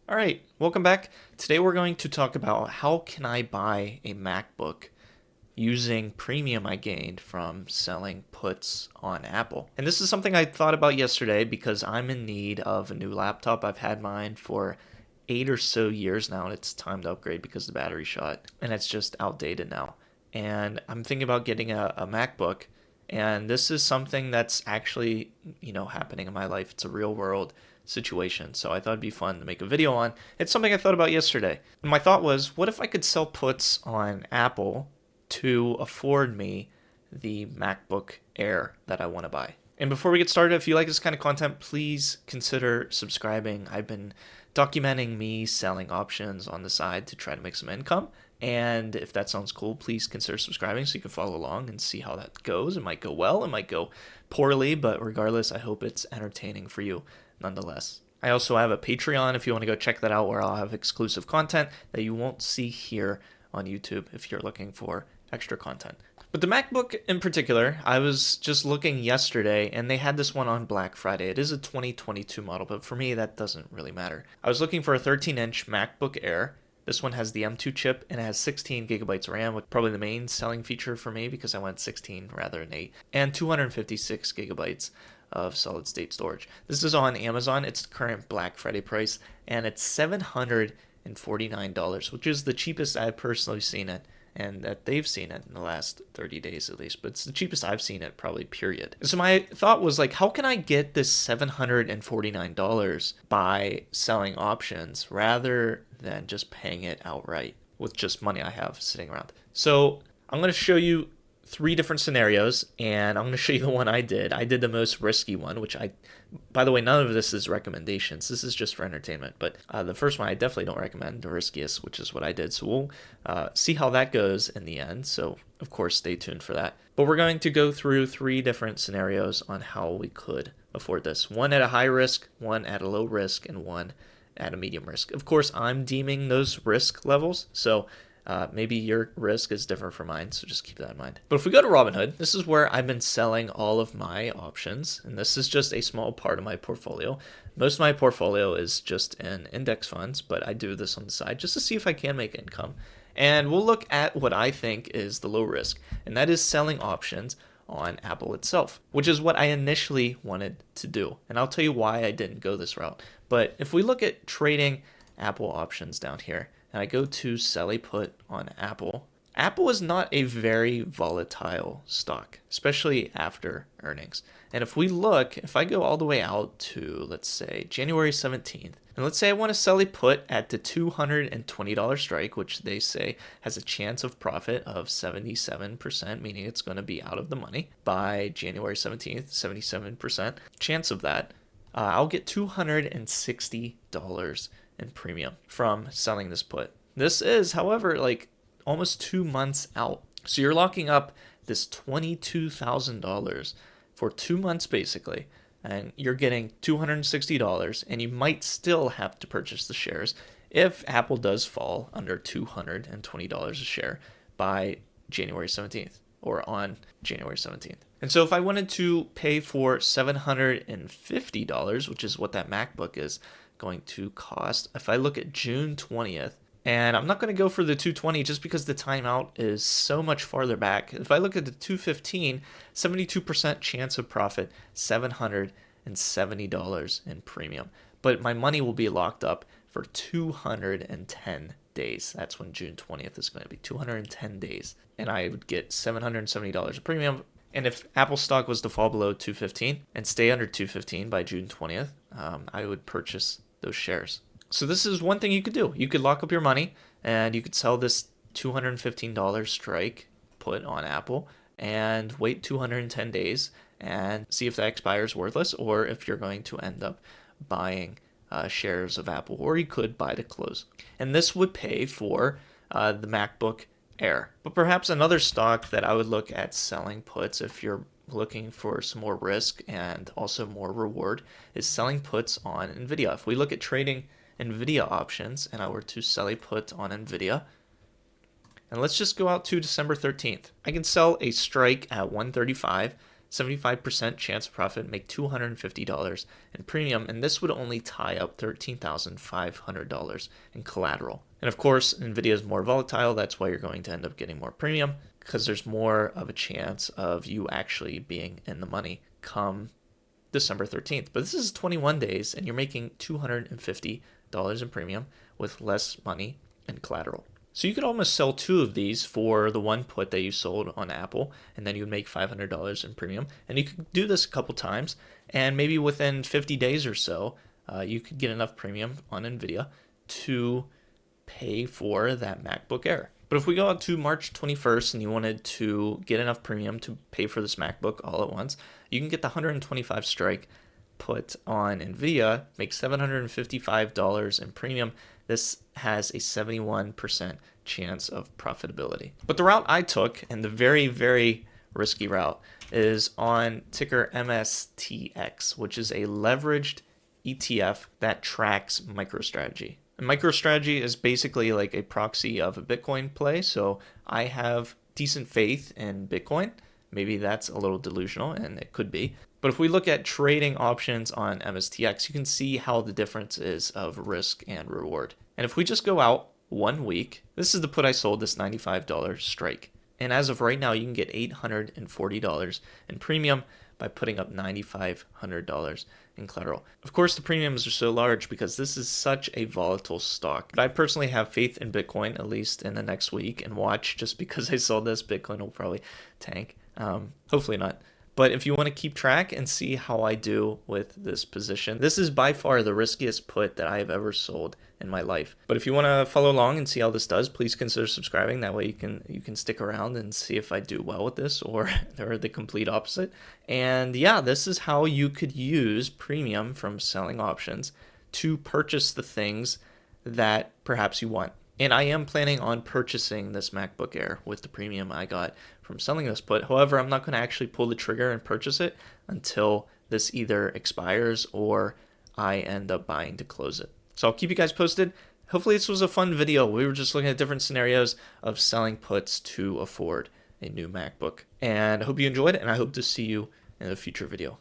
All right, welcome back. Today we're going to talk about how can I buy a MacBook using premium I gained from selling puts on Apple. And this is something I thought about yesterday because I'm in need of a new laptop. I've had mine for 8 or so years now, and it's time to upgrade because the battery shot, and it's just outdated now. And I'm thinking about getting a MacBook, and this is something that's actually, happening in my life. It's a real world situation. So I thought it'd be fun to make a video on. It's something I thought about yesterday. And my thought was, what if I could sell puts on Apple to afford me the MacBook Air that I want to buy? And before we get started, if you like this kind of content, please consider subscribing. I've been documenting me selling options on the side to try to make some income. And if that sounds cool, please consider subscribing so you can follow along and see how that goes. It might go well, it might go poorly, but regardless, I hope it's entertaining for you nonetheless. I also have a Patreon if you want to go check that out, where I'll have exclusive content that you won't see here on YouTube if you're looking for extra content. But the MacBook in particular, I was just looking yesterday and they had this one on Black Friday. It is a 2022 model, but for me that doesn't really matter. I was looking for a 13-inch MacBook Air. This one has the M2 chip and it has 16 gigabytes of RAM, which is probably the main selling feature for me because I went 16 rather than 8, and 256 gigabytes of solid state storage. This is on Amazon. It's the current Black Friday price, and it's $749, which is the cheapest I've personally seen it, and that they've seen it in the last 30 days at least, but it's the cheapest I've seen it probably, period. So my thought was like, how can I get this $749 by selling options rather than just paying it outright with just money I have sitting around? So I'm going to show you 3 different scenarios, and I'm going to show you the one I did. I did the most risky one, which by the way, none of this is recommendations. This is just for entertainment. But the first one I definitely don't recommend, the riskiest, which is what I did. So we'll see how that goes in the end. So of course, stay tuned for that. But we're going to go through 3 different scenarios on how we could afford this. One at a high risk, one at a low risk, and one at a medium risk. Of course, I'm deeming those risk levels. So maybe your risk is different from mine, so just keep that in mind. But if we go to Robinhood, this is where I've been selling all of my options, and this is just a small part of my portfolio. Most of my portfolio is just in index funds, but I do this on the side just to see if I can make income. And we'll look at what I think is the low risk, and that is selling options on Apple itself, which is what I initially wanted to do. And I'll tell you why I didn't go this route. But if we look at trading Apple options down here, and I go to sell a put on Apple, Apple is not a very volatile stock, especially after earnings. And if I go all the way out to, let's say, January 17th, and let's say I want to sell a put at the $220 strike, which they say has a chance of profit of 77%, meaning it's going to be out of the money by January 17th, 77% chance of that, I'll get $260 in premium from selling this put. This is, however, like almost 2 months out. So you're locking up this $22,000 for 2 months basically, and you're getting $260, and you might still have to purchase the shares if Apple does fall under $220 a share by January 17th or on January 17th. And so if I wanted to pay for $750, which is what that MacBook is going to cost, if I look at June 20th, and I'm not going to go for the 220 just because the timeout is so much farther back. If I look at the 215, 72% chance of profit, $770 in premium. But my money will be locked up for 210 days. That's when June 20th is going to be, 210 days. And I would get $770 in premium. And if Apple stock was to fall below 215 and stay under 215 by June 20th, I would purchase those shares. So this is one thing you could do. You could lock up your money and you could sell this $215 strike put on Apple and wait 210 days and see if that expires worthless, or if you're going to end up buying shares of Apple, or you could buy to close. And this would pay for the MacBook Air. But perhaps another stock that I would look at selling puts if you're looking for some more risk and also more reward is selling puts on Nvidia. If we look at trading Nvidia options and I were to sell a put on Nvidia, and let's just go out to December 13th, I can sell a strike at 135 75% chance of profit, make $250 in premium, and this would only tie up $13,500 in collateral. And of course, NVIDIA is more volatile. That's why you're going to end up getting more premium, because there's more of a chance of you actually being in the money come December 13th. But this is 21 days, and you're making $250 in premium with less money and collateral. So you could almost sell 2 of these for the one put that you sold on Apple, and then you would make $500 in premium. And you could do this a couple times, and maybe within 50 days or so, you could get enough premium on NVIDIA to pay for that MacBook Air. But if we go out to March 21st and you wanted to get enough premium to pay for this MacBook all at once, you can get the 125 strike put on NVIDIA, make $755 in premium. This has a 71% chance of profitability. But the route I took, and the very, very risky route, is on ticker MSTX, which is a leveraged ETF that tracks MicroStrategy. And MicroStrategy is basically like a proxy of a Bitcoin play. So I have decent faith in Bitcoin. Maybe that's a little delusional, and it could be. But if we look at trading options on MSTX, you can see how the difference is of risk and reward. And if we just go out 1 week, this is the put I sold, this $95 strike. And as of right now, you can get $840 in premium by putting up $9,500 in collateral. Of course, the premiums are so large because this is such a volatile stock. But I personally have faith in Bitcoin, at least in the next week, and watch. Just because I sold this, Bitcoin will probably tank. Hopefully not. But if you want to keep track and see how I do with this position, this is by far the riskiest put that I have ever sold in my life. But if you want to follow along and see how this does, please consider subscribing. That way you can stick around and see if I do well with this or the complete opposite. And yeah, this is how you could use premium from selling options to purchase the things that perhaps you want. And I am planning on purchasing this MacBook Air with the premium I got from selling this put. However, I'm not going to actually pull the trigger and purchase it until this either expires or I end up buying to close it. So I'll keep you guys posted. Hopefully this was a fun video. We were just looking at different scenarios of selling puts to afford a new MacBook. And I hope you enjoyed it, and I hope to see you in a future video.